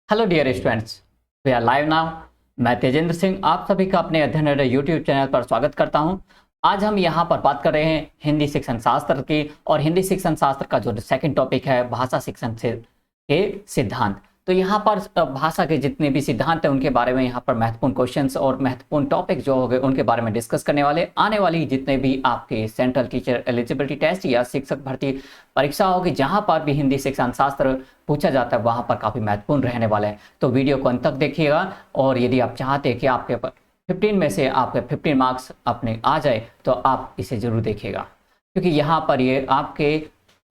Hello dear students, we are live now. मैं तेजेंद्र सिंह आप सभी का अपने अध्ययन अड्डा यूट्यूब चैनल पर स्वागत करता हूं। आज हम यहां पर बात कर रहे हैं हिंदी शिक्षण शास्त्र की, और हिंदी शिक्षण शास्त्र का जो सेकंड टॉपिक है भाषा शिक्षण से के सिद्धांत। तो यहाँ पर भाषा के जितने भी सिद्धांत हैं उनके बारे में यहाँ पर महत्वपूर्ण क्वेश्चंस और महत्वपूर्ण टॉपिक जो हो गए उनके बारे में डिस्कस करने वाले। आने वाली जितने भी आपके सेंट्रल टीचर एलिजिबिलिटी टेस्ट या शिक्षक भर्ती परीक्षा होगी जहाँ पर भी हिंदी शिक्षण शास्त्र पूछा जाता है वहाँ पर काफ़ी महत्वपूर्ण रहने वाले हैं। तो वीडियो को अंत तक देखिएगा, और यदि आप चाहते हैं कि आपके 15 में से आपके 15 मार्क्स अपने आ जाए तो आप इसे जरूर देखिएगा, क्योंकि यहाँ पर ये आपके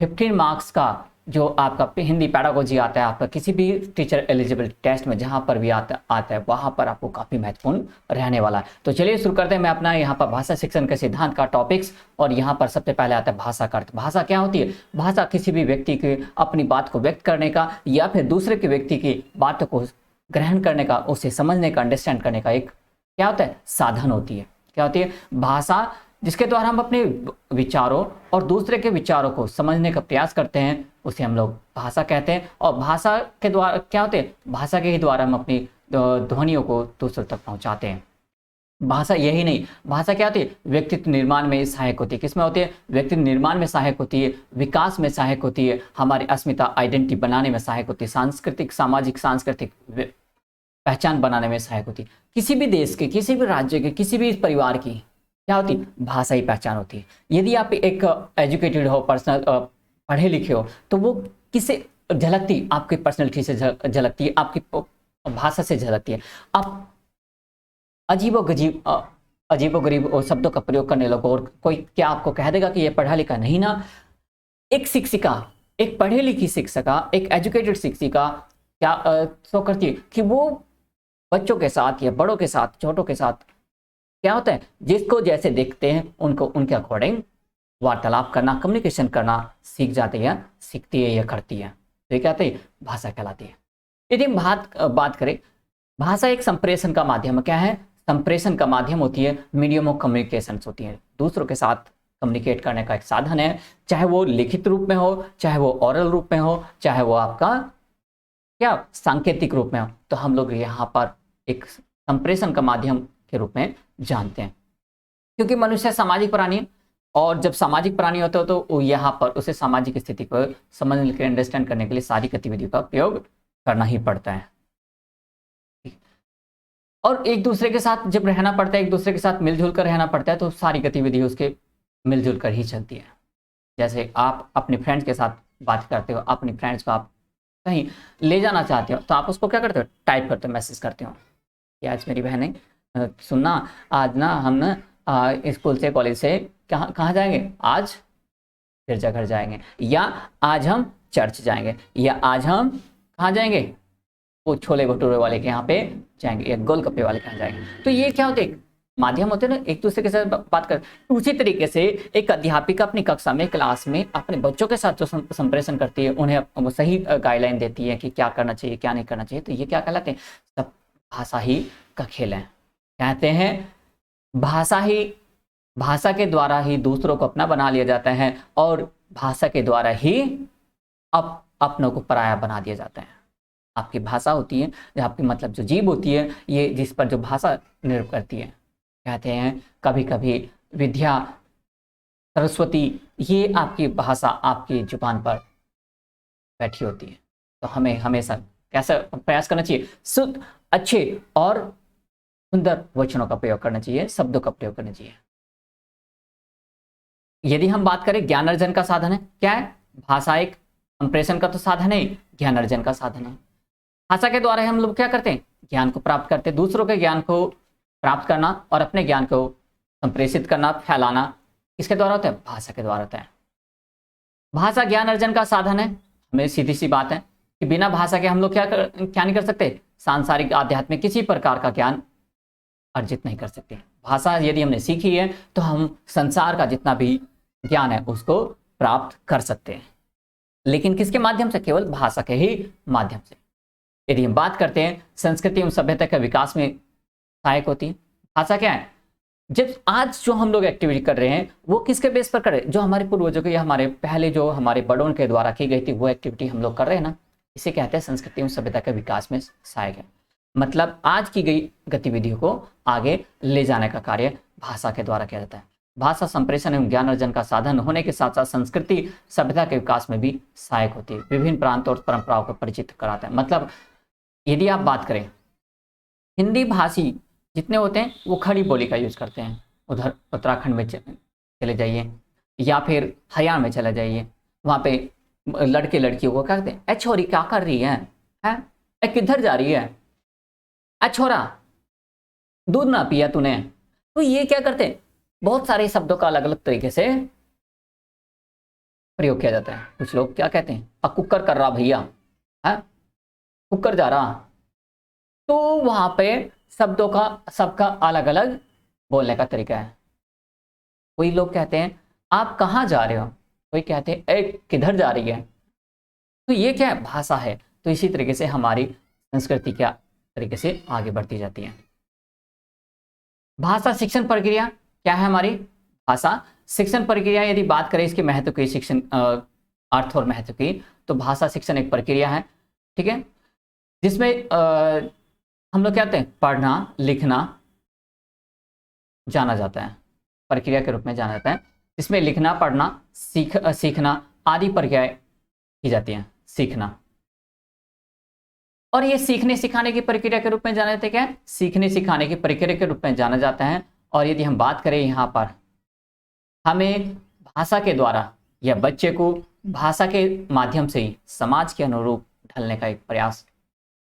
15 मार्क्स का जो आपका हिंदी पैडागोजी आता है आपका किसी भी टीचर एलिजिबिलिटी टेस्ट में जहाँ पर भी आता है वहाँ पर आपको काफ़ी महत्वपूर्ण रहने वाला है। तो चलिए शुरू करते हैं। मैं अपना यहाँ पर भाषा शिक्षण के सिद्धांत का टॉपिक्स, और यहाँ पर सबसे पहले आता है भाषा का अर्थ। भाषा क्या होती है? भाषा किसी भी व्यक्ति की अपनी बात को व्यक्त करने का या फिर दूसरे के व्यक्ति की बातों को ग्रहण करने का, उसे समझने का, अंडरस्टैंड करने का एक क्या होता है? साधन होती है। क्या होती है? भाषा जिसके द्वारा हम अपने विचारों और दूसरे के विचारों को समझने का प्रयास करते हैं उसे हम लोग भाषा कहते हैं। और भाषा के द्वारा क्या होते हैं? भाषा के ही द्वारा हम अपनी ध्वनियों को दूसरों तक पहुंचाते हैं। भाषा यही नहीं, भाषा क्या होती है? व्यक्तित्व निर्माण में सहायक होती है। किसमें होती है? व्यक्तित्व निर्माण में सहायक होती है, विकास में सहायक होती है, हमारी अस्मिता आइडेंटिटी बनाने में सहायक होती है, सांस्कृतिक सामाजिक सांस्कृतिक पहचान बनाने में सहायक होती है। किसी भी देश के, किसी भी राज्य के, किसी भी परिवार की क्या होती है? भाषा ही पहचान होती है। यदि आप एक एजुकेटेड हो, पर्सनल पढ़े लिखे हो, तो वो किससे झलकती? आपकी पर्सनैलिटी से झलकती है, आपकी भाषा से झलकती है। आप अजीबो गरीब शब्दों का प्रयोग करने लगो और कोई क्या आपको कह देगा कि ये पढ़ा लिखा नहीं ना? एक शिक्षिका, एक पढ़ी लिखी शिक्षिका, एक एजुकेटेड शिक्षिका क्या शो करती है कि वो बच्चों के साथ या बड़ों के साथ, छोटों के साथ क्या होता है? जिसको जैसे देखते हैं उनको उनके अकॉर्डिंग वार्तालाप करना, कम्युनिकेशन करना सीख जाती है, सीखती है या करती है। तो ये क्या होती है? भाषा कहलाती है। यदि हम बात करें, भाषा एक संप्रेषण का माध्यम क्या है? संप्रेषण का माध्यम होती है, मीडियम ऑफ कम्युनिकेशन होती है, दूसरों के साथ कम्युनिकेट करने का एक साधन है। चाहे वो लिखित रूप में हो, चाहे वो ओरल रूप में हो, चाहे वो आपका क्या सांकेतिक रूप में हो, तो हम लोग यहाँ पर एक संप्रेषण का माध्यम के रूप में जानते हैं। क्योंकि मनुष्य सामाजिक प्राणी है, और जब सामाजिक प्राणी होते हो तो यहाँ पर उसे सामाजिक स्थिति को समझने के, अंडरस्टैंड करने के लिए सारी गतिविधियों का प्रयोग करना ही पड़ता है। और एक दूसरे के साथ जब रहना पड़ता है, एक दूसरे के साथ मिलजुल कर रहना पड़ता है, तो सारी गतिविधि उसके मिलजुल कर ही चलती है। जैसे आप अपने फ्रेंड्स के साथ बात करते हो, अपनी फ्रेंड्स को आप कहीं ले जाना चाहते हो, तो आप उसको क्या करते हो? टाइप करते हो, मैसेज करते हो कि आज मेरी बहन है, सुनना आज ना हम ना स्कूल से, कॉलेज से कहाँ जाएंगे? आज गिरजाघर जाएंगे, या आज हम चर्च जाएंगे, या आज हम कहाँ जाएंगे? वो छोले भटूरे वाले के यहाँ पे जाएंगे, या गोलगप्पे वाले के यहाँ जाएंगे। तो ये क्या होते हैं? माध्यम होते हैं ना, एक दूसरे के साथ बात कर। उसी तरीके से एक अध्यापिका अपनी कक्षा में, क्लास में अपने बच्चों के साथ जो संप्रेषण करती है, उन्हें सही गाइडलाइन देती है कि क्या करना चाहिए, क्या नहीं करना चाहिए, तो ये क्या कहलाते हैं? सब भाषा ही का खेल है। कहते हैं भाषा के द्वारा ही दूसरों को अपना बना लिया जाता है, और भाषा के द्वारा ही अपनों को पराया बना दिया जाता है। आपकी भाषा होती है, जो आपकी मतलब जो जीभ होती है, ये जिस पर जो भाषा निर्भर करती है। कहते हैं कभी कभी विद्या सरस्वती, ये आपकी भाषा आपकी जुबान पर बैठी होती है। तो हमें हमेशा कैसा प्रयास करना चाहिए? शुद्ध, अच्छे और सुंदर वचनों का प्रयोग करना चाहिए, शब्दों का प्रयोग करना चाहिए। यदि हम बात करें ज्ञान अर्जन का साधन है, क्या है? भाषा एक संप्रेषण का तो साधन है, ज्ञान अर्जन का साधन है। भाषा के द्वारा हम लोग क्या करते हैं? ज्ञान को प्राप्त करते हैं। दूसरों के ज्ञान को प्राप्त करना और अपने ज्ञान को संप्रेषित करना, फैलाना किसके द्वारा होता है? भाषा के द्वारा होता है। भाषा ज्ञान अर्जन का साधन है। हमें सीधी सी बात है कि बिना भाषा के हम लोग क्या नहीं कर सकते? सांसारिक, आध्यात्मिक किसी प्रकार का ज्ञान अर्जित नहीं कर सकते। भाषा यदि हमने सीखी है तो हम संसार का जितना भी ज्ञान है उसको प्राप्त कर सकते हैं, लेकिन किसके माध्यम से? केवल भाषा के ही माध्यम से। यदि हम बात करते हैं संस्कृति एवं सभ्यता के विकास में सहायक होती है भाषा। क्या है? जब आज जो हम लोग एक्टिविटी कर रहे हैं वो किसके बेस पर कर रहे हैं? जो हमारे पूर्वजों के या हमारे पहले जो हमारे बड़ों के द्वारा की गई थी वो एक्टिविटी हम लोग कर रहे हैं ना। इसे कहते हैं संस्कृति एवं सभ्यता के विकास में सहायक है। मतलब आज की गई गतिविधियों को आगे ले जाने का कार्य भाषा के द्वारा किया जाता है। भाषा संप्रेषण एवं ज्ञान अर्जन का साधन होने के साथ साथ संस्कृति सभ्यता के विकास में भी सहायक होती है। विभिन्न प्रांतों और परंपराओं को परिचित कराता है। मतलब यदि आप बात करें, हिंदी भाषी जितने होते हैं वो खड़ी बोली का यूज करते हैं। उधर उत्तराखंड में चले जाइए या फिर हरियाणा में चले जाइए, वहाँ पे लड़के लड़कियों को क्या कहते हैं, ए छोरी क्या कर रही है, ए किधर जा रही है, ए छोरा दूध ना पिया तूने। तो ये क्या करते हैं, बहुत सारे शब्दों का अलग अलग तरीके से प्रयोग किया जाता है। कुछ लोग क्या कहते हैं, कुकर कर रहा भैया, है कुकर जा रहा। तो वहां पे शब्दों का सबका अलग अलग बोलने का तरीका है। कोई लोग कहते हैं आप कहाँ जा रहे हो, कोई कहते हैं ए किधर जा रही है। तो ये क्या है, भाषा है। तो इसी तरीके से हमारी संस्कृति क्या तरीके से आगे बढ़ती जाती है। भाषा शिक्षण प्रक्रिया क्या है हमारी, भाषा शिक्षण प्रक्रिया यदि बात करें इसके महत्व की, शिक्षण अर्थ और महत्व की, तो भाषा शिक्षण एक प्रक्रिया है, ठीक है, जिसमें हम लोग क्या कहते हैं, पढ़ना लिखना जाना जाता है, प्रक्रिया के रूप में जाना जाता है। इसमें लिखना पढ़ना सीखना आदि प्रक्रियाएं की जाती हैं। सीखना और ये सीखने सिखाने की प्रक्रिया के रूप में जाना जाता है। क्या है, सीखने सिखाने की प्रक्रिया के रूप में जाना जाता है। और यदि हम बात करें यहाँ पर, हमें भाषा के द्वारा या बच्चे को भाषा के माध्यम से ही समाज के अनुरूप ढलने का एक प्रयास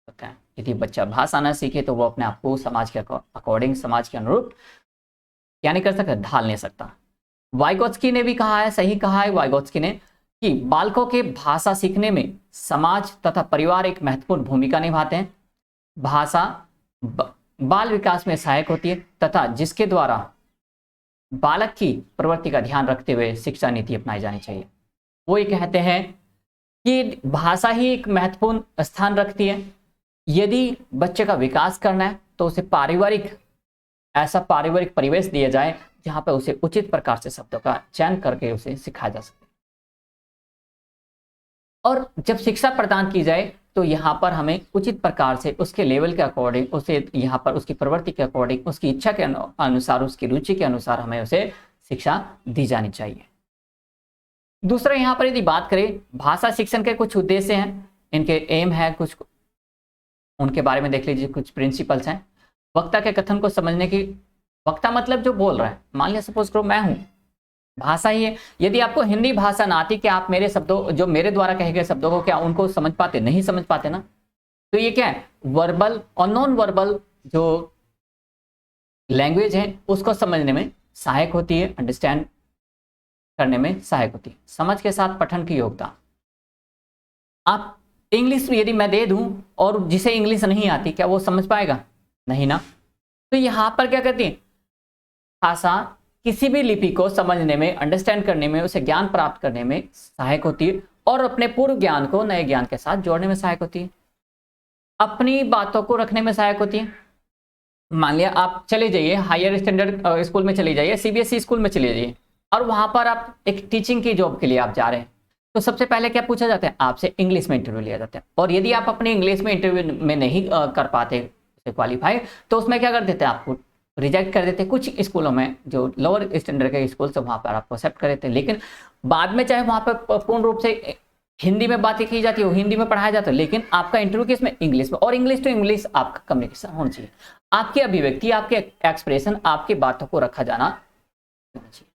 होता है। यदि बच्चा भाषा ना सीखे तो वो अपने आप को समाज के अकॉर्डिंग, समाज के अनुरूप क्या नहीं कर सकता, ढाल नहीं सकता। वाइगोत्स्की ने भी कहा है, सही कहा है वाइगोत्स्की ने, कि बालकों के भाषा सीखने में समाज तथा परिवार एक महत्वपूर्ण भूमिका निभाते हैं। भाषा बाल विकास में सहायक होती है तथा जिसके द्वारा बालक की प्रवृत्ति का ध्यान रखते हुए शिक्षा नीति अपनाई जानी चाहिए। वो ये कहते हैं कि भाषा ही एक महत्वपूर्ण स्थान रखती है। यदि बच्चे का विकास करना है तो उसे ऐसा पारिवारिक परिवेश दिया जाए जहां पर उसे उचित प्रकार से शब्दों का चयन करके उसे सिखाया जा सके। और जब शिक्षा प्रदान की जाए तो यहाँ पर हमें उचित प्रकार से उसके लेवल के अकॉर्डिंग, उसे यहाँ पर उसकी प्रवृत्ति के अकॉर्डिंग, उसकी इच्छा के अनुसार, उसकी रुचि के अनुसार हमें उसे शिक्षा दी जानी चाहिए। दूसरा, यहाँ पर यदि बात करें, भाषा शिक्षण के कुछ उद्देश्य हैं, इनके एम है कुछ, उनके बारे में देख लीजिए। कुछ प्रिंसिपल्स हैं। वक्ता के कथन को समझने की, वक्ता मतलब जो बोल रहा है, मान लिया सपोज करो मैं हूं, भाषा ही है। यदि आपको हिंदी भाषा ना आती कि आप मेरे शब्दों, जो मेरे द्वारा कहे गए शब्दों को क्या उनको समझ पाते, नहीं समझ पाते ना, तो ये क्या है, वर्बल और नॉन वर्बल जो लैंग्वेज है उसको समझने में सहायक होती है, अंडरस्टैंड करने में सहायक होती है। समझ के साथ पठन की योग्यता, आप इंग्लिश यदि मैं दे दूं और जिसे इंग्लिश नहीं आती, क्या वो समझ पाएगा, नहीं ना। तो यहां पर क्या कहती है, भाषा किसी भी लिपि को समझने में, अंडरस्टैंड करने में, उसे ज्ञान प्राप्त करने में सहायक होती है और अपने पूर्व ज्ञान को नए ज्ञान के साथ जोड़ने में सहायक होती है, अपनी बातों को रखने में सहायक होती है। मान लिया आप चले जाइए हायर स्टैंडर्ड स्कूल में चले जाइए, सीबीएसई स्कूल में चले जाइए और वहां पर आप एक टीचिंग की जॉब के लिए आप जा रहे हैं, तो सबसे पहले क्या पूछा जाता है, आपसे इंग्लिश में इंटरव्यू लिया जाता है। और यदि आप अपने इंग्लिश में इंटरव्यू में नहीं कर पाते क्वालिफाई, तो उसमें क्या कर देते हैं, आपको रिजेक्ट कर देते हैं। कुछ स्कूलों में जो लोअर स्टैंडर्ड के स्कूल से वहां पर आपको एक्सेप्ट कर देते हैं, लेकिन बाद में चाहे वहां पर पूर्ण रूप से हिंदी में बातें की जाती है, हिंदी में पढ़ाया जाता है, लेकिन आपका इंटरव्यू किस में, इंग्लिश में। और इंग्लिश टू इंग्लिश आपका कम्युनिकेशन होना चाहिए, आपकी अभिव्यक्ति, आपके एक्सप्रेशन, आपकी बातों को रखा जाना चाहिए।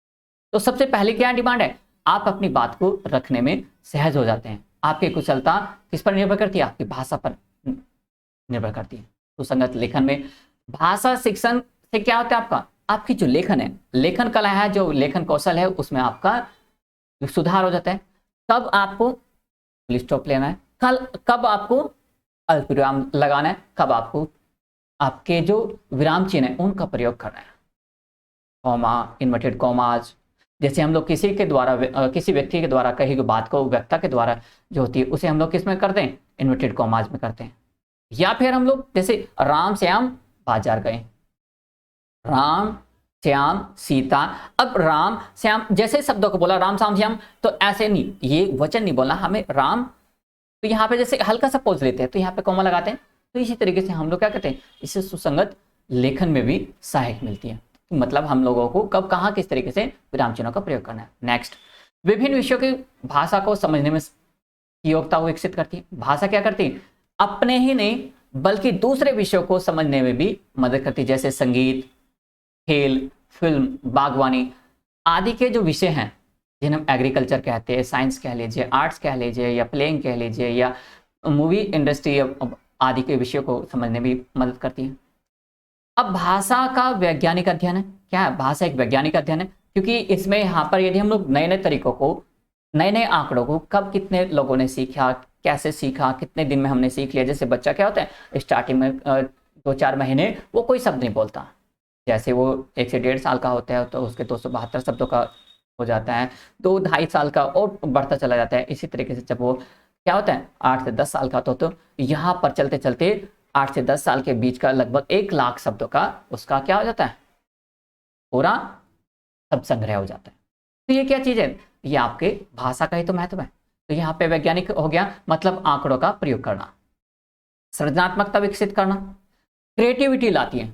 तो सबसे पहले क्या डिमांड है, आप अपनी बात को रखने में सहज हो जाते हैं। आपकी कुशलता किस पर निर्भर करती है, आपकी भाषा पर निर्भर करती है। सुसंगत लेखन में भाषा शिक्षण से क्या होता है, आपकी जो लेखन है, लेखन कला है, जो लेखन कौशल है, उसमें आपका सुधार हो जाता है। कब आपको फुल स्टॉप लेना है, कब आपको अल्पविराम लगाना है, कब आपको आपके जो विराम चिन्ह है उनका प्रयोग करना है, कॉमा, इन्वर्टेड कॉमाज। जैसे हम लोग किसी व्यक्ति के द्वारा कही गई बात को वक्ता के द्वारा जो होती है उसे हम लोग किस में करते हैं, इन्वर्टेड कॉमाज में करते हैं। या फिर हम लोग जैसे राम श्याम बाजार गए, राम श्याम सीता, अब राम श्याम जैसे शब्दों को बोला, राम श्याम श्याम, तो ऐसे नहीं, ये वचन नहीं बोलना हमें, राम तो यहाँ पे जैसे हल्का सा पॉज लेते हैं तो यहाँ पे कॉमा लगाते हैं, तो इसी तरीके से हम लोग क्या करते हैं, इससे सुसंगत लेखन में भी सहायक मिलती है। तो मतलब हम लोगों को कब कहाँ किस तरीके से विराम चिन्हों का प्रयोग करना है। नेक्स्ट, विभिन्न विषयों की भाषा को समझने में योग्यता को विकसित करती है। भाषा क्या करती है, अपने ही नहीं बल्कि दूसरे विषयों को समझने में भी मदद करती है, जैसे संगीत, खेल, फिल्म, बागवानी आदि के जो विषय हैं जिन्हें हम एग्रीकल्चर कहते हैं, साइंस कह लीजिए, आर्ट्स कह लीजिए, या प्लेइंग कह लीजिए, या मूवी इंडस्ट्री आदि के विषयों को समझने में भी मदद करती है। अब भाषा का वैज्ञानिक अध्ययन है। क्या है, भाषा एक वैज्ञानिक अध्ययन है, क्योंकि इसमें यहाँ पर यदि हम लोग नए नए तरीकों को, नए नए आंकड़ों को कब कितने लोगों ने सीखा, कैसे सीखा, कितने दिन में हमने सीख लिया। जैसे बच्चा क्या होता है, स्टार्टिंग में 2-4 महीने वो कोई शब्द नहीं बोलता, जैसे वो 1 से 1.5 साल का होता है तो उसके 272 शब्दों का हो जाता है, 2-2.5 साल का और बढ़ता चला जाता है। इसी तरीके से जब वो क्या होता है 8 से 10 साल का तो यहाँ पर चलते चलते 8 से 10 साल के बीच का लगभग 1 लाख शब्दों का उसका क्या हो जाता है, पूरा शब्द संग्रह हो जाता है। तो ये क्या चीज़ है, ये आपके भाषा का ही तो महत्व है। तो यहाँ पे वैज्ञानिक हो गया, मतलब आंकड़ों का प्रयोग करना। सृजनात्मकता विकसित करना, क्रिएटिविटी लाती है।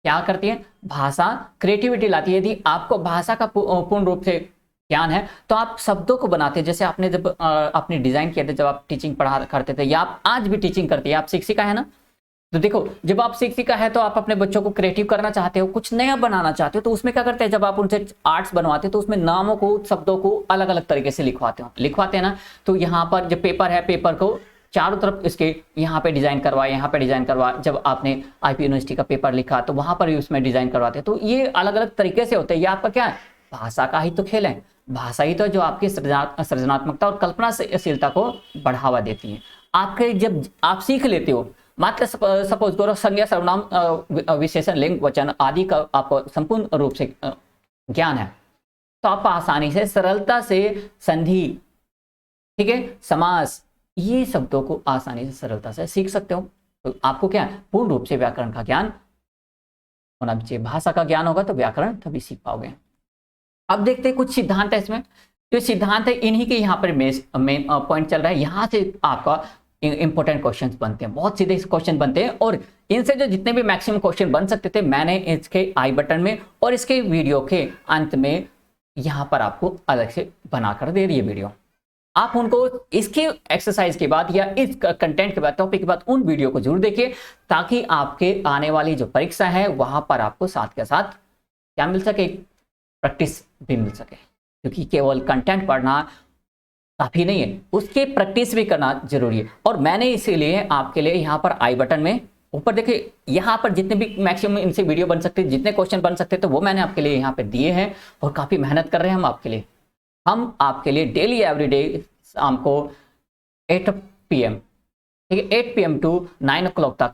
क्या करती है, भाषा क्रिएटिविटी लाती है। यदि आपको भाषा का पूर्ण रूप से ज्ञान है तो आप शब्दों को बनाते हैं। जैसे आपने जब अपनी डिजाइन किए थे, जब आप टीचिंग पढ़ा करते थे, या आप आज भी टीचिंग करते हैं, आप शिक्षिका है ना, तो देखो जब आप शिक्षिका है तो आप अपने बच्चों को क्रिएटिव करना चाहते हो, कुछ नया बनाना चाहते हो, तो उसमें क्या करते हैं, जब आप उनसे आर्ट्स बनवाते हो तो उसमें नामों को, शब्दों को अलग अलग तरीके से लिखवाते हैं ना। तो यहाँ पर जब पेपर है, पेपर को चारों तरफ इसके यहाँ पे डिजाइन करवाए, यहाँ पे डिजाइन करवाए। जब आपने आईपी यूनिवर्सिटी का पेपर लिखा तो वहां पर भी उसमें डिजाइन करवाते हैं। तो ये अलग अलग तरीके से होते हैं। ये आपका क्या है, भाषा का ही तो खेल है। भाषा ही तो जो आपकी सृजनात्मकता और कल्पनाशीलता को बढ़ावा देती है। आपके जब आप सीख लेते हो, मात्र सपोज करो संज्ञा, सर्वनाम, विशेषण, लिंग, वचन आदि का आपको संपूर्ण रूप से ज्ञान है, तो आप आसानी से, सरलता से संधि, ठीक है, समास, ये शब्दों को आसानी से, सरलता से सीख सकते हो। तो आपको क्या है, पूर्ण रूप से व्याकरण का ज्ञान होना चाहिए। भाषा का ज्ञान होगा तो व्याकरण तभी सीख पाओगे। अब देखते हैं कुछ सिद्धांत है इसमें। जो सिद्धांत है इन्हीं के यहाँ पर मेन पॉइंट चल रहा है। यहाँ से आपका इंपॉर्टेंट क्वेश्चंस बनते हैं, बहुत सीधे क्वेश्चन बनते हैं, और इनसे जो जितने भी मैक्सिमम क्वेश्चन बन सकते थे मैंने इसके आई बटन में और इसके वीडियो के अंत में यहाँ पर आपको अलग से बनाकर दे दिए वीडियो। आप उनको इसके एक्सरसाइज के बाद या इस कंटेंट के बाद, टॉपिक के बाद उन वीडियो को जरूर देखिए, ताकि आपके आने वाली जो परीक्षा है वहां पर आपको साथ के साथ क्या मिल सके, प्रैक्टिस भी मिल सके। क्योंकि केवल कंटेंट पढ़ना काफी नहीं है, उसकी प्रैक्टिस भी करना जरूरी है। और मैंने इसीलिए आपके लिए यहाँ पर आई बटन में ऊपर देखिए, यहाँ पर जितने भी मैक्सिमम इनसे वीडियो बन सकते हैं, जितने क्वेश्चन बन सकते हैं, तो वो मैंने आपके लिए यहाँ पे दिए हैं। और काफी मेहनत कर रहे हैं हम आपके लिए। हम आपके लिए डेली एवरीडे शाम को 8 PM, ठीक है, 8 PM टू 9 o'clock तक,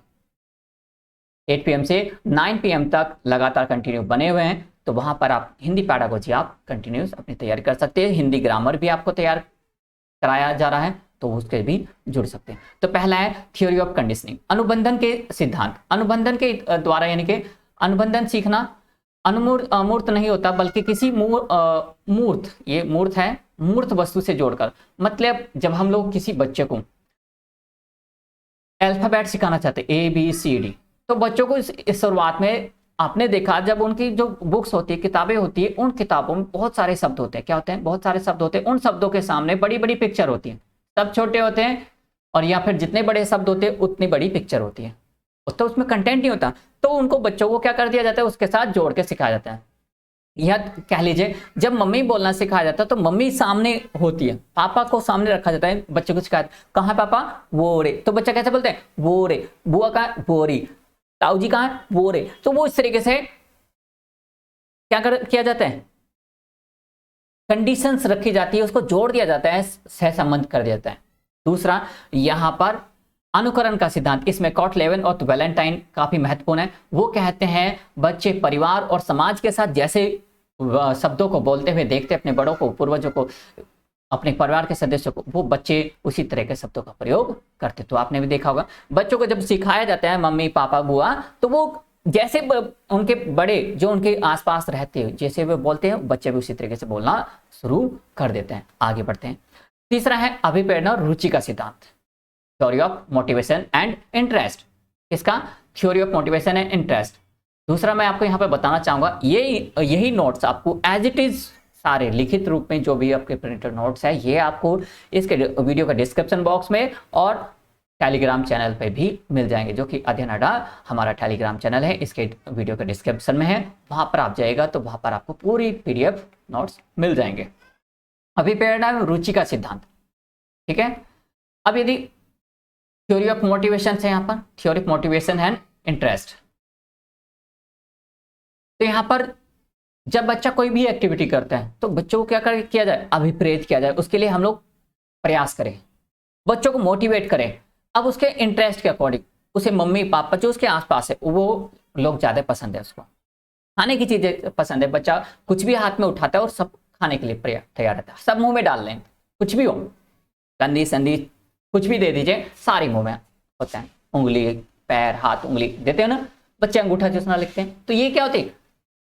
8 PM से 9 PM तक लगातार कंटिन्यू बने हुए हैं। तो वहां पर आप हिंदी पैडागोजी आप कंटिन्यूस अपनी तैयारी कर सकते हैं। हिंदी ग्रामर भी आपको तैयार कराया जा रहा है, तो उसके भी जुड़ सकते हैं। तो पहला है थ्योरी ऑफ कंडीशनिंग, अनुबंधन के सिद्धांत। अनुबंधन के द्वारा, यानी कि अनुबंधन सीखना अमूर्त नहीं होता, बल्कि किसी मूर्त, ये मूर्त है, मूर्त वस्तु से जोड़कर। मतलब जब हम लोग किसी बच्चे को अल्फाबेट सिखाना चाहते हैं, ABCD, तो बच्चों को इस शुरुआत में आपने देखा, जब उनकी जो बुक्स होती है, किताबें होती है, उन किताबों में बहुत सारे शब्द होते हैं। क्या होते हैं, बहुत सारे शब्द होते हैं। उन शब्दों के सामने बड़ी बड़ी पिक्चर होती है। सब छोटे होते हैं, और या फिर जितने बड़े शब्द होते हैं उतनी बड़ी पिक्चर होती है, तो उसमें कंटेंट नहीं होता। तो उनको बच्चों को क्या कर दिया जाता है, उसके साथ जोड़ के सिखाया जाता है। या कह लीजिए जब मम्मी बोलना सिखाया जाता है तो मम्मी सामने होती है, पापा को सामने रखा जाता है, बच्चे को सिखाया, कहाँ पापा, वो रे, तो बच्चा कैसे बोलते हैं, वो रे, बुआ कहाँ, वो रे, ताऊ जी कहाँ, वो रे। तो वो इस तरीके से क्या किया जाता है, कंडीशंस रखी जाती है, उसको जोड़ दिया जाता है, सह संबंध कर दिया जाता है। दूसरा, यहां पर अनुकरण का सिद्धांत, इसमें कॉटलेवन और वैलेंटाइन काफी महत्वपूर्ण है। वो कहते हैं बच्चे परिवार और समाज के साथ जैसे शब्दों को बोलते हुए देखते, अपने बड़ों को, पूर्वजों को, अपने परिवार के सदस्यों को, वो बच्चे उसी तरह के शब्दों का प्रयोग करते। तो आपने भी देखा होगा, बच्चों को जब सिखाया जाता है मम्मी पापा बुआ, तो वो जैसे उनके बड़े जो उनके आसपास रहते हैं, जैसे वे बोलते हैं, बच्चे भी उसी तरीके से बोलना शुरू कर देते हैं। आगे बढ़ते हैं। तीसरा है अभिप्रेरणा और रुचि का सिद्धांत। Theory of motivation and interest. किसका? Theory of motivation and interest. दूसरा मैं आपको यहाँ पे बताना चाहूंगा, यही नोट्स आपको एज इट इज सारे लिखित रूप में जो भी आपके प्रिंटेड नोट्स है, ये आपको इसके वीडियो का डिस्क्रिप्शन बॉक्स में और टेलीग्राम चैनल पे भी मिल जाएंगे, जो कि अध्ययन अड्डा हमारा टेलीग्राम चैनल है, इसके वीडियो के डिस्क्रिप्शन में है। वहां पर आप जाइएगा तो वहां पर आपको पूरी पीडीएफ नोट्स मिल जाएंगे। अभी पैराडाइम रुचि का सिद्धांत, ठीक है। अब यदि थ्योरी ऑफ मोटिवेशन है, यहाँ पर theory of motivation and interest, तो यहाँ पर जब बच्चा कोई भी एक्टिविटी करता है तो बच्चों को क्या किया जाए? अभिप्रेत किया जाए। उसके लिए हम लोग प्रयास करें, बच्चों को मोटिवेट करें। अब उसके इंटरेस्ट के अकॉर्डिंग उसे मम्मी पापा जो उसके आसपास है वो लोग ज्यादा पसंद है, उसको खाने की चीजें पसंद है, बच्चा कुछ भी हाथ में उठाता है और सब खाने के लिए तैयार रहता है, सब मुंह में डाल लें, कुछ भी हो, कंदी संदी कुछ भी दे दीजिए, सारी मुंह में होता है। उंगली, पैर, हाथ, उंगली देते हैं ना, बच्चे अंगूठा चूसना लिखते हैं। तो ये क्या होते हैं?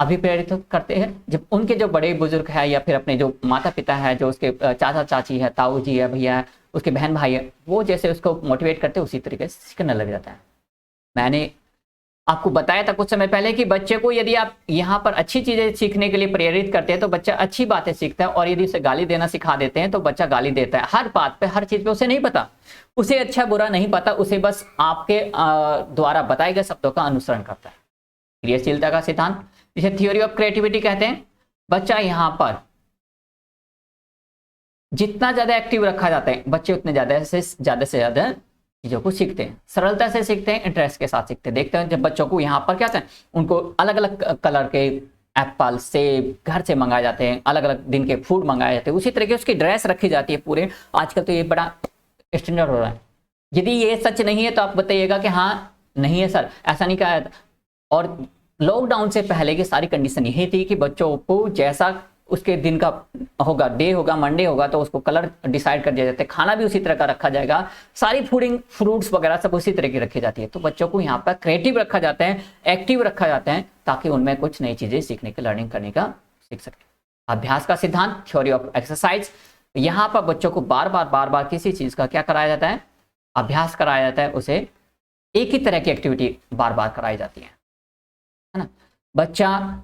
अभिप्रेरित करते हैं। जब उनके जो बड़े बुजुर्ग है या फिर अपने जो माता पिता है, जो उसके चाचा चाची है, ताऊ जी है, भैया है, उसके बहन भाई है, वो जैसे उसको मोटिवेट करते हैं उसी तरीके से सीखने लग जाता है। मैंने आपको बताया था कुछ समय पहले कि बच्चे को यदि आप यहाँ पर अच्छी चीजें सीखने के लिए प्रेरित करते हैं तो बच्चा अच्छी बातें सीखता है, और यदि उसे गाली देना सिखा देते हैं तो बच्चा गाली देता है। हर बात पे, हर चीज पे उसे नहीं पता, उसे अच्छा बुरा नहीं पता, उसे बस आपके द्वारा बताए गए शब्दों का अनुसरण करता है। क्रियाशीलता का सिद्धांत, जिसे थ्योरी ऑफ क्रिएटिविटी कहते हैं। बच्चा यहाँ पर जितना ज्यादा एक्टिव रखा जाता है, बच्चे उतने ज्यादा से ज्यादा चीजों को सीखते हैं, सरलता से सीखते हैं, इंटरेस्ट के साथ सीखते हैं। देखते हैं जब बच्चों को यहाँ पर क्या है, उनको अलग अलग कलर के एप्पल, सेब घर से मंगाए जाते हैं, अलग अलग दिन के फूड मंगाए जाते हैं, उसी तरीके उसकी ड्रेस रखी जाती है पूरे। आजकल तो ये बड़ा स्टैंडर्ड हो रहा है। यदि ये सच नहीं है तो आप बताइएगा कि हाँ नहीं है सर, ऐसा नहीं कहा। और लॉकडाउन से पहले की सारी कंडीशन यही थी कि बच्चों को जैसा उसके दिन का होगा, डे होगा, मंडे होगा, तो उसको कलर डिसाइड कर दिया जाता है, खाना भी उसी तरह का रखा जाएगा, सारी फूडिंग फ्रूट्स वगैरह सब उसी तरह की रखी जाती है। तो बच्चों को यहाँ पर क्रिएटिव रखा जाता है, एक्टिव रखा जाता है, ताकि उनमें कुछ नई चीजें सीखने की, लर्निंग करने का सीख सके। अभ्यास का सिद्धांत, थ्योरी ऑफ एक्सरसाइज, यहाँ पर बच्चों को बार बार किसी चीज का क्या कराया जाता है? अभ्यास कराया जाता है। उसे एक ही तरह की एक्टिविटी बार बार कराई जाती है ना। बच्चा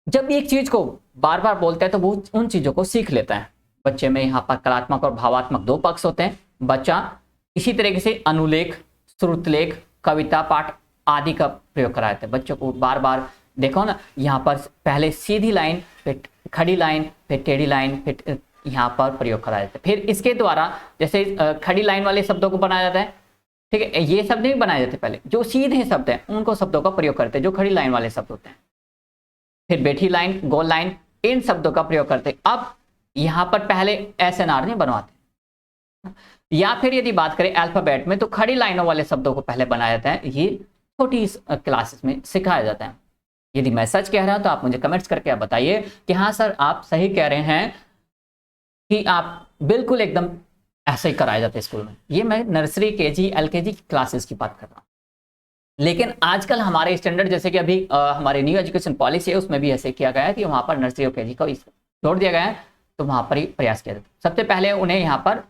जब एक चीज को बार बार बोलता है तो वो उन चीजों को सीख लेता है। बच्चे में यहाँ पर कलात्मक और भावात्मक दो पक्ष होते हैं। बच्चा इसी तरीके से अनुलेख, श्रुतलेख, कविता पाठ आदि का प्रयोग कराया जाता है। बच्चों को बार बार देखो ना, यहाँ पर पहले सीधी लाइन, फिर खड़ी लाइन, फिर टेढ़ी लाइन, फिर यहाँ पर प्रयोग कराया जाता है। फिर इसके द्वारा जैसे खड़ी लाइन वाले शब्दों को बनाया जाता है, ठीक है, ये शब्द नहीं बनाए जाते, पहले जो सीधे शब्द हैं उनको शब्दों का प्रयोग करते हैं, जो खड़ी लाइन वाले शब्द होते हैं। फिर बैठी लाइन, गोल लाइन, इन शब्दों का प्रयोग करते हैं। अब यहां पर पहले SNR नहीं बनवाते। या फिर यदि बात करें अल्फाबेट में, तो खड़ी लाइनों वाले शब्दों को पहले बनाया जाता है। ये छोटी क्लासेस में सिखाया जाता है। यदि मैं सच कह रहा हूं तो आप मुझे कमेंट्स करके आप बताइए कि हाँ सर आप सही कह रहे हैं, कि आप बिल्कुल एकदम ऐसे ही कराया जाता है स्कूल में। ये मैं नर्सरी, KG, LKG की क्लासेस की बात कर रहा हूँ। लेकिन आजकल हमारे स्टैंडर्ड, जैसे कि अभी हमारे न्यू एजुकेशन पॉलिसी है, उसमें भी ऐसे किया गया है कि वहां पर नर्सरी और KG को जोड़ दिया गया है, तो वहां पर ही प्रयास किया जाता है। सबसे पहले उन्हें यहाँ पर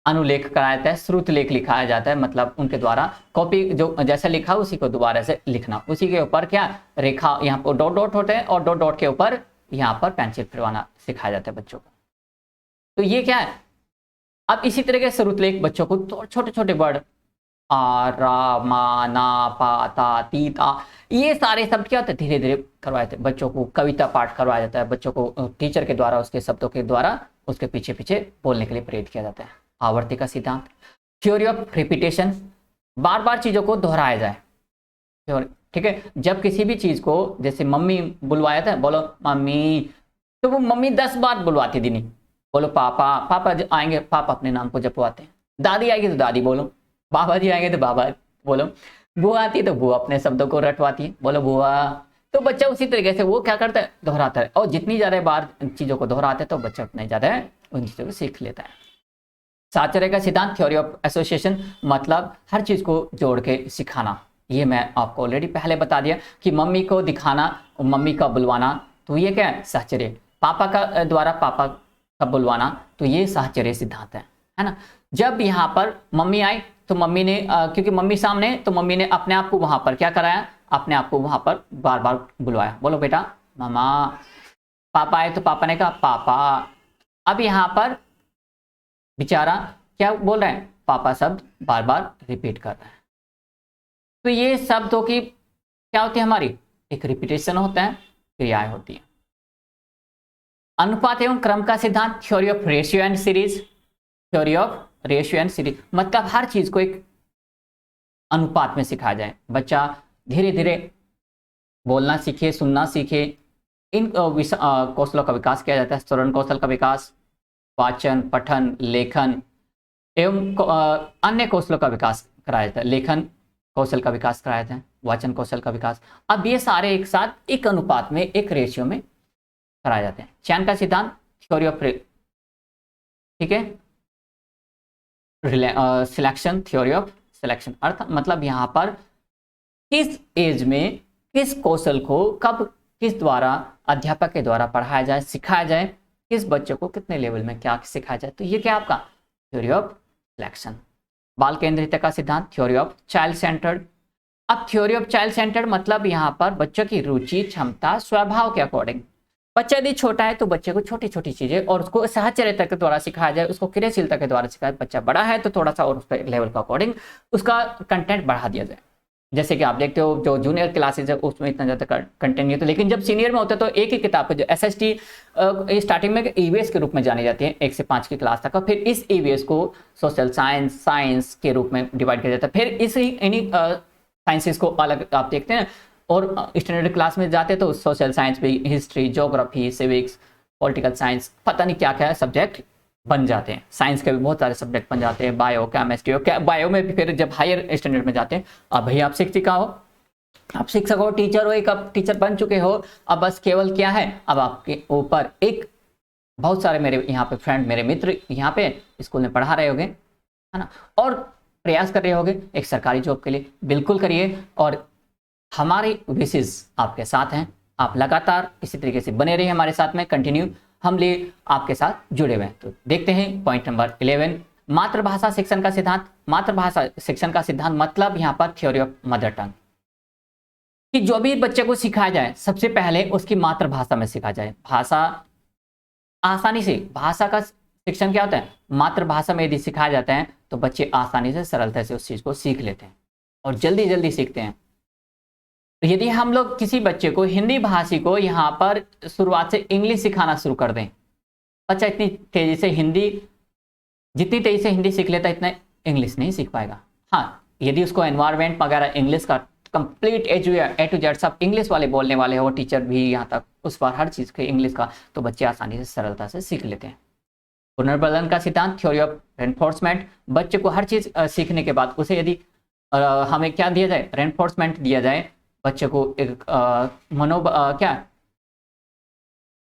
अनुलेख कराया जाता है, श्रुत लेख लिखाया जाता है, मतलब उनके द्वारा कॉपी जो जैसे लिखा उसी को दोबारा से लिखना, उसी के ऊपर क्या रेखा, यहाँ पर डॉट डॉट होते हैं, और डॉट डॉट के ऊपर यहाँ पर पेंसिल फिरवाना सिखाया जाता है बच्चों को। तो ये क्या है, अब इसी तरीके से श्रुतलेख बच्चों को छोटे छोटे वर्ड आ, रा, मा, ना, पा, ता, ती, ता, ये सारे शब्द क्या होते हैं धीरे धीरे करवाए जाते हैं। बच्चों को कविता पाठ करवाया जाता है, बच्चों को टीचर के द्वारा उसके शब्दों के द्वारा उसके पीछे पीछे बोलने के लिए प्रेरित किया जाता है। आवर्ती का सिद्धांत, थ्योरी ऑफ रिपीटेशन, बार बार चीजों को दोहराया जाए। ठीक है, जब किसी भी चीज को, जैसे मम्मी बुलवाया था, बोलो मम्मी, तो वो मम्मी 10 बार बुलवाती थी। नहीं बोलो पापा, पापा आएंगे, पापा अपने नाम को जपवाते हैं। दादी आएगी तो दादी बोलो, बाबा जी आएंगे तो बाबा बोलो, बुआ आती है तो बुआ अपने शब्दों को रटवाती है, बोलो बुआ। तो बच्चा उसी तरीके से वो क्या करता है, दोहराता है, और जितनी ज्यादा बार चीजों को दोहराते हैं तो बच्चा उतने ज्यादा उन चीजों को सीख लेता है। साहचर्य का सिद्धांत, थ्योरी ऑफ एसोसिएशन, मतलब हर चीज को जोड़ के सिखाना। ये मैं आपको ऑलरेडी पहले बता दिया कि मम्मी को दिखाना और मम्मी का बुलवाना, तो ये क्या है, साहचर्य। पापा का द्वारा पापा का बुलवाना, तो ये साहचर्य सिद्धांत है ना। जब यहाँ पर मम्मी आई तो मम्मी ने क्योंकि मम्मी सामने, तो मम्मी ने अपने आप को वहां पर क्या कराया, अपने आप को वहां पर बार बार बुलवाया, बोलो बेटा मामा। पापा आए तो पापा ने कहा पापा। अब यहाँ पर बेचारा क्या बोल रहे हैं, पापा शब्द बार बार रिपीट कर रहे हैं। तो ये शब्दों की क्या होती है, हमारी एक रिपीटेशन होता है, क्रियाएं होती है। अनुपात एवं क्रम का सिद्धांत, theory of ratio and series. Theory of ratio and series मतलब हर चीज को एक अनुपात में सिखाया जाए, बच्चा धीरे धीरे बोलना सीखे, सुनना सीखे। इन कौशलों का विकास किया जाता है, श्रवण कौशल का विकास, वाचन, पठन, लेखन एवं अन्य कौशलों का विकास कराया जाता है। लेखन कौशल का विकास कराया जाता है, वाचन कौशल का विकास। अब ये सारे एक साथ एक अनुपात में, एक रेशियो में कराए जाते हैं। चयन का सिद्धांत, थ्योरी ऑफ, ठीक है, सिलेक्शन, थ्योरी ऑफ सिलेक्शन। अर्थ मतलब यहां पर किस एज में किस कौशल को कब किस द्वारा, अध्यापक के द्वारा पढ़ाया जाए, सिखाया जाए, किस बच्चे को कितने लेवल में क्या सिखाया जाए। तो ये क्या आपका थ्योरी ऑफ सिलेक्शन। बाल केंद्रित का सिद्धांत, थ्योरी ऑफ चाइल्ड सेंटर्ड। अब थ्योरी ऑफ चाइल्ड सेंटर्ड मतलब यहाँ पर बच्चों की रुचि, क्षमता, स्वभाव के अकॉर्डिंग। बच्चा यदि छोटा है तो बच्चे को छोटी छोटी चीजें और उसको साहचर्यता के द्वारा सिखाया जाए, उसको क्रियाशीलता के द्वारा सिखाया। बच्चा बड़ा है तो थोड़ा सा और उसके लेवल के अकॉर्डिंग उसका कंटेंट बढ़ा दिया जाए। जैसे कि आप देखते हो जो जूनियर क्लासेज है उसमें इतना ज्यादा कंटेंट नहीं होता, लेकिन जब सीनियर में होता है तो एक ही किताब जो एसएसटी स्टार्टिंग में ईवीएस के रूप में जानी जाती है 1 से 5 की क्लास तक, और फिर इस ईवीएस को सोशल साइंस के रूप में डिवाइड किया जाता है। फिर इसी इन्हीं साइंसेस को अलग आप देखते हैं, और स्टैंडर्ड क्लास में जाते तो सोशल साइंस भी, history, geography, civics, political science, पता नहीं क्या क्या सब्जेक्ट बन जाते हैं। साइंस के भी बहुत सारे सब्जेक्ट बन जाते हैं, बायो, केमिस्ट्री, और बायो में भी फिर जब हायर स्टैंडर्ड में जाते हैं, अब भाई आप शिक्षिका हो, आप शिक्षक हो, टीचर हो, एक अब टीचर बन चुके हो, अब बस केवल क्या है, अब आपके ऊपर एक बहुत सारे मेरे यहाँ पे फ्रेंड, मेरे मित्र यहाँ पे स्कूल में पढ़ा रहे होंगे, है ना, और प्रयास कर रहे होंगे एक सरकारी जॉब के लिए। बिल्कुल करिए, और हमारी विशेष आपके साथ हैं। आप लगातार इसी तरीके से बने रहिए हमारे साथ में, कंटिन्यू हम लिए आपके साथ जुड़े हुए हैं। तो देखते हैं पॉइंट नंबर 11, मातृभाषा शिक्षण का सिद्धांत। मातृभाषा शिक्षण का सिद्धांत मतलब यहाँ पर थ्योरी ऑफ मदर टंग, कि जो भी बच्चे को सिखाया जाए सबसे पहले उसकी मातृभाषा में सिखाया जाए। भाषा आसानी से, भाषा का शिक्षण क्या होता है, मातृभाषा में यदि सिखाया जाता है तो बच्चे आसानी से, सरलता से उस चीज को सीख लेते हैं और जल्दी जल्दी सीखते हैं। तो यदि हम लोग किसी बच्चे को, हिंदी भाषी को यहाँ पर शुरुआत से इंग्लिश सिखाना शुरू कर दें, बच्चा इतनी तेजी से हिंदी, जितनी तेजी से हिंदी सीख लेता है इतना इंग्लिश नहीं सीख पाएगा। हाँ, यदि उसको एनवायरनमेंट वगैरह इंग्लिश का कंप्लीट ए टू जेड सब इंग्लिश वाले बोलने वाले हो, टीचर भी यहाँ तक उस पर हर चीज़ के इंग्लिश का, तो बच्चे आसानी से, सरलता से सीख लेते हैं। पुनर्बलन का सिद्धांत, थ्योरी ऑफ रेनफोर्समेंट। बच्चे को हर चीज़ सीखने के बाद उसे यदि हमें क्या दिया जाए, रेनफोर्समेंट दिया जाए, बच्चे को एक क्या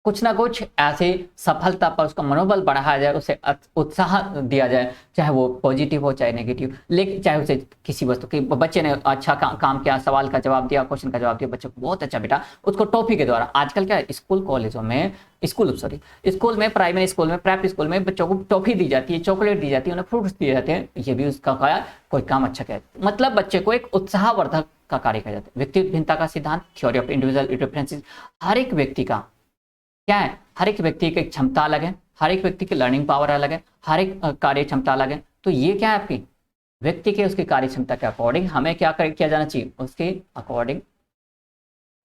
कुछ ना कुछ ऐसे सफलता पर उसका मनोबल बढ़ाया जाए, उसे उत्साह दिया जाए, चाहे वो पॉजिटिव हो चाहे नेगेटिव, लेकिन चाहे उसे किसी वस्तु की, बच्चे ने अच्छा काम किया, सवाल का जवाब दिया, क्वेश्चन का जवाब दिया, बच्चे को बहुत अच्छा बेटा, उसको टॉफी के द्वारा, आजकल क्या स्कूल कॉलेजों में, स्कूल में, प्राइमरी स्कूल में, प्रेप स्कूल में बच्चों को टॉफी दी जाती है, चॉकलेट दी जाती है, उन्हें फ्रूट्स दिए जाते हैं, ये भी उसका कोई काम अच्छा किया, मतलब बच्चे को एक उत्साहवर्धक का कार्य किया जाता है। व्यक्तिगत भिन्नता का सिद्धांत, थ्योरी ऑफ इंडिविजुअल डिफरेंसेस। हर एक व्यक्ति का क्या है, हर एक व्यक्ति की क्षमता अलग है, हर एक व्यक्ति की लर्निंग पावर अलग है, हर एक कार्य क्षमता अलग है। तो ये क्या है, आपकी व्यक्ति के उसकी कार्य क्षमता के अकॉर्डिंग हमें क्या किया जाना चाहिए, उसके अकॉर्डिंग,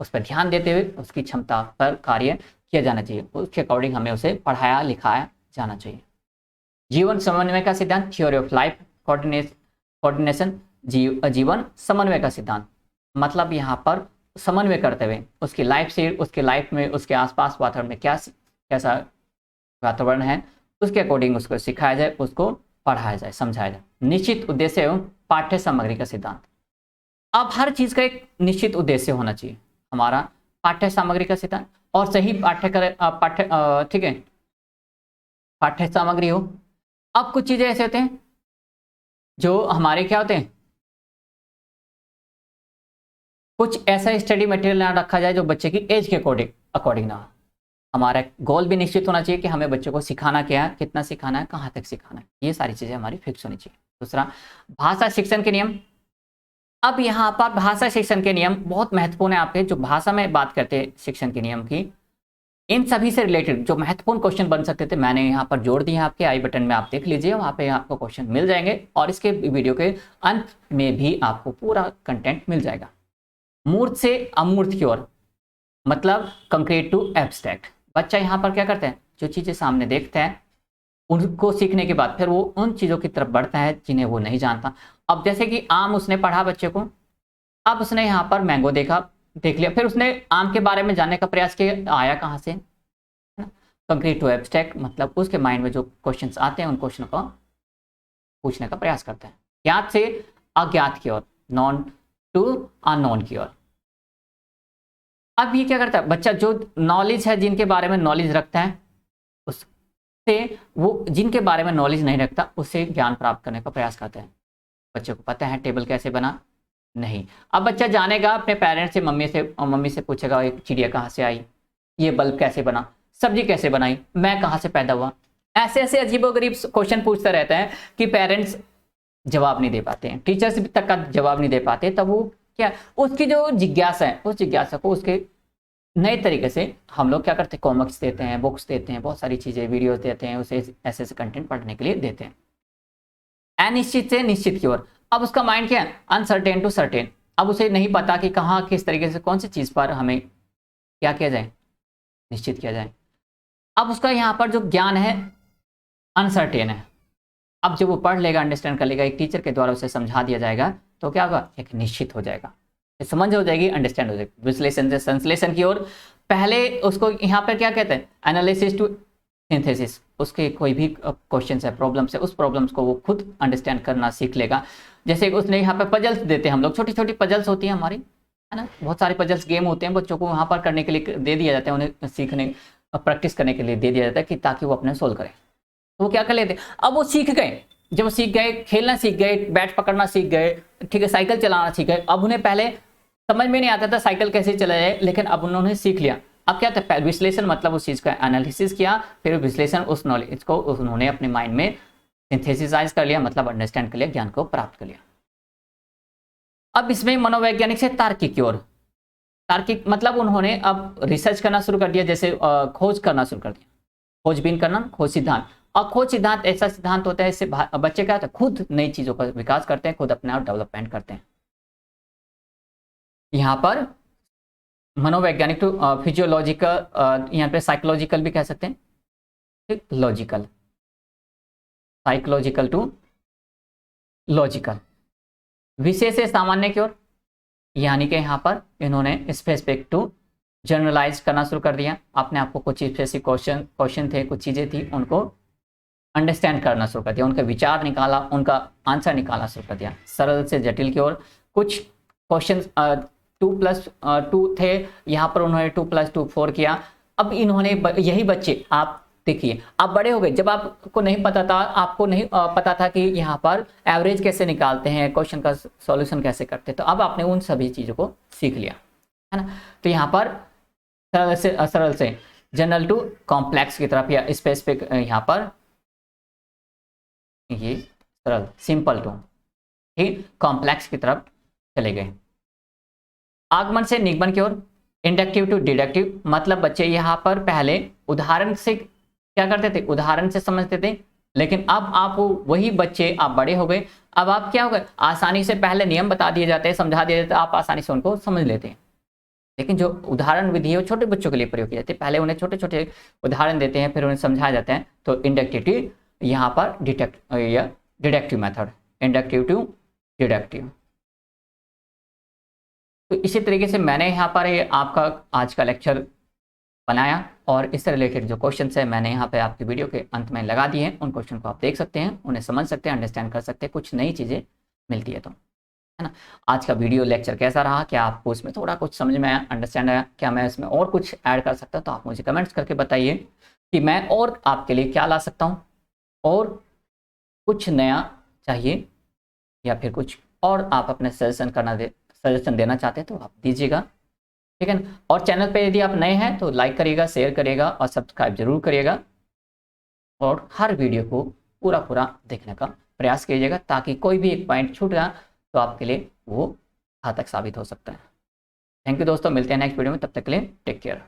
उस पर ध्यान देते हुए उसकी क्षमता पर कार्य किया जाना चाहिए, उसके अकॉर्डिंग हमें उसे पढ़ाया लिखाया जाना चाहिए। जीवन समन्वय का सिद्धांत, थ्योरी ऑफ लाइफ कोऑर्डिनेशन। जीवन समन्वय का सिद्धांत मतलब यहाँ पर समन्वय करते हुए उसकी लाइफ से, उसके लाइफ में, उसके आसपास वातावरण में कैसा वातावरण है, उसके अकॉर्डिंग उसको सिखाया जाए, उसको पढ़ाया जाए, समझाया जाए। निश्चित उद्देश्य एवं पाठ्य सामग्री का सिद्धांत। अब हर चीज का एक निश्चित उद्देश्य होना चाहिए, हमारा पाठ्य सामग्री का सिद्धांत, और सही ठीक है, पाठ्य सामग्री हो। अब कुछ चीजें ऐसे होते हैं जो हमारे क्या होते हैं, कुछ ऐसा स्टडी मटेरियल ना रखा जाए जो बच्चे की एज के अकॉर्डिंग ना हो। हमारा गोल भी निश्चित होना चाहिए कि हमें बच्चों को सिखाना क्या है, कितना सिखाना है, कहाँ तक सिखाना है, ये सारी चीज़ें हमारी फिक्स होनी चाहिए। दूसरा, भाषा शिक्षण के नियम। अब यहाँ पर भाषा शिक्षण के नियम बहुत महत्वपूर्ण है। आपके जो भाषा में बात करते हैं शिक्षण के नियम की, इन सभी से रिलेटेड जो महत्वपूर्ण क्वेश्चन बन सकते थे मैंने यहाँ पर जोड़ दिए हैं। आपके आई बटन में आप देख लीजिए, वहाँ पे आपको क्वेश्चन मिल जाएंगे और इसके वीडियो के अंत में भी आपको पूरा कंटेंट मिल जाएगा। मूर्त से अमूर्त की ओर, मतलब कंक्रीट टू एब्स्ट्रैक्ट। बच्चा यहाँ पर क्या करता है, जो चीज़ें सामने देखता है उनको सीखने के बाद फिर वो उन चीज़ों की तरफ बढ़ता है जिन्हें वो नहीं जानता। अब जैसे कि आम उसने पढ़ा बच्चे को, अब उसने यहाँ पर मैंगो देख लिया, फिर उसने आम के बारे में जानने का प्रयास किया, आया कहाँ से, कंक्रीट टू एब्स्ट्रैक्ट, मतलब उसके माइंड में जो क्वेश्चंस आते हैं उन क्वेश्चन को पूछने का प्रयास करता है। ज्ञात से अज्ञात की ओर, नॉन टू अननोन की ओर। अब ये क्या करता है बच्चा, जो नॉलेज है, जिनके बारे में नॉलेज रखता है उससे, वो जिनके बारे में नॉलेज नहीं रखता उससे ज्ञान प्राप्त करने का प्रयास करता है। बच्चे को पता है टेबल कैसे बना, नहीं। अब बच्चा जानेगा अपने पेरेंट्स से, मम्मी से पूछेगा एक चिड़िया कहाँ से आई, ये बल्ब कैसे बना, सब्जी कैसे बनाई, मैं कहाँ से पैदा हुआ। ऐसे ऐसे अजीबोगरीब क्वेश्चन पूछता रहता है कि पेरेंट्स जवाब नहीं दे पाते हैं, टीचर्स तक का जवाब नहीं दे पाते। तब वो क्या, उसकी जो जिज्ञासा है उस जिज्ञासा को उसके नए तरीके से हम लोग क्या करते हैं, कॉमिक्स देते हैं, बुक्स देते हैं, बहुत सारी चीज़ें, वीडियोस देते हैं, उसे ऐसे ऐसे कंटेंट पढ़ने के लिए देते हैं। अनिश्चित से निश्चित की ओर, अब उसका माइंड क्या है, अनसर्टेन टू सर्टेन। अब उसे नहीं पता कि कहाँ किस तरीके से कौन सी चीज़ पर हमें क्या किया जाए, निश्चित किया जाए। अब उसका यहाँ पर जो ज्ञान है अनसर्टेन है। अब जब वो पढ़ लेगा, अंडरस्टैंड कर लेगा, एक टीचर के द्वारा उसे समझा दिया जाएगा तो क्या होगा, एक निश्चित हो जाएगा, समझ हो जाएगी, अंडरस्टैंड हो जाएगी। विश्लेषण से संश्लेषण की ओर, पहले उसको यहाँ पर क्या कहते हैं, एनालिसिस टू सिंथेसिस। उसके कोई भी क्वेश्चन है, प्रॉब्लम्स है, उस प्रॉब्लम्स को वो खुद अंडरस्टैंड करना सीख लेगा। जैसे उसने यहाँ पे पजल्स देते हैं हम लोग, छोटी छोटी पजल्स होती हैं हमारी, है ना, बहुत सारे पजल्स गेम होते हैं, बच्चों को वहाँ पर करने के लिए दे दिया जाता है, उन्हें सीखने प्रैक्टिस करने के लिए दे दिया जाता है कि ताकि वो अपने सोल्व करें। तो वो क्या कर लेते हैं, अब वो सीख गए, जब वो सीख गए, खेलना सीख गए, बैट पकड़ना सीख गए, ठीक है, साइकिल चलाना सीख गए। अब उन्हें पहले समझ में नहीं आता था साइकिल कैसे चलाए, लेकिन अब उन्होंने सीख लिया। अब क्या था, विश्लेषण मतलब उस चीज़ का एनालिसिस किया, फिर विश्लेषण उस नॉलेज को उन्होंने अपने माइंड में सिंथेसिसाइज कर लिया, मतलब अंडरस्टैंड कर लिया, ज्ञान को प्राप्त कर लिया। अब इसमें मनोवैज्ञानिक से तार्किक की ओर, तार्किक मतलब उन्होंने अब रिसर्च करना शुरू कर दिया, जैसे खोज करना शुरू कर दिया, खोजबीन करना, खोज सिद्धांत। और खोज सिद्धांत ऐसा सिद्धांत होता है, इससे बच्चे क्या होता है, खुद नई चीज़ों का विकास करते हैं, खुद अपने आप डेवलपमेंट करते हैं। यहाँ पर मनोवैज्ञानिक टू फिजियोलॉजिकल, यहाँ पे साइकोलॉजिकल भी कह सकते हैं, लॉजिकल, साइकोलॉजिकल टू लॉजिकल। विशेष से सामान्य की ओर, यानी कि यहाँ पर इन्होंने स्पेसिफिक टू जनरलाइज करना शुरू कर दिया। अपने आप को कुछ स्पेसिफिक क्वेश्चन थे, कुछ चीज़ें थी, उनको अंडरस्टैंड करना शुरू कर दिया, उनका विचार निकाला, उनका आंसर निकालना शुरू कर दिया। सरल से जटिल की ओर, कुछ क्वेश्चन 2+2 थे, यहाँ पर उन्होंने 2+2 4 किया। अब इन्होंने यही बच्चे, आप देखिए आप बड़े हो गए, जब आपको नहीं पता था, आपको नहीं पता था कि यहाँ पर एवरेज कैसे निकालते हैं, क्वेश्चन का सॉल्यूशन कैसे करते हैं, तो अब आपने उन सभी चीज़ों को सीख लिया, है ना। तो यहाँ पर सरल से जनरल टू कॉम्प्लेक्स की तरफ, या स्पेसिफिक, यहाँ पर ये सरल सिंपल टू ठीक कॉम्प्लेक्स की तरफ चले गए। आगमन से निगमन की ओर, इंडक्टिव टू डिडक्टिव, मतलब बच्चे यहाँ पर पहले उदाहरण से क्या करते थे, उदाहरण से समझते थे, लेकिन अब आप वही बच्चे, आप बड़े हो गए, अब आप क्या हो गए, आसानी से पहले नियम बता दिए जाते हैं, समझा दिए जाते हैं, आप आसानी से उनको समझ लेते हैं। लेकिन जो उदाहरण विधि है वो छोटे बच्चों के लिए प्रयोग की जाती है, पहले उन्हें छोटे छोटे उदाहरण देते हैं, फिर उन्हें समझाया जाता है। तो इंडक्टिव यहाँ पर deductive method, inductive to deductive. तो इसी तरीके से मैंने यहाँ पर आपका आज का लेक्चर बनाया, और इससे रिलेटेड जो क्वेश्चन है मैंने यहाँ पे आपकी वीडियो के अंत में लगा दिए हैं। उन क्वेश्चन को आप देख सकते हैं, उन्हें समझ सकते हैं, अंडरस्टैंड कर सकते हैं, कुछ नई चीज़ें मिलती है तो, है ना। आज का वीडियो लेक्चर कैसा रहा, क्या आपको उसमें थोड़ा कुछ समझ में आया, अंडरस्टैंड आया, क्या मैं इसमें और कुछ ऐड कर सकता हूँ, तो आप मुझे कमेंट्स करके बताइए कि मैं और आपके लिए क्या ला सकता हूँ, और कुछ नया चाहिए, या फिर कुछ और आप अपने सजेशन देना चाहते हैं तो आप दीजिएगा। ठीक है ना। और चैनल पे यदि आप नए हैं तो लाइक करिएगा, शेयर करिएगा और सब्सक्राइब जरूर करिएगा, और हर वीडियो को पूरा पूरा देखने का प्रयास कीजिएगा, ताकि कोई भी एक पॉइंट छूट गया तो आपके लिए वो घातक साबित हो सकता है। थैंक यू दोस्तों, मिलते हैं नेक्स्ट वीडियो में, तब तक के लिए टेक केयर।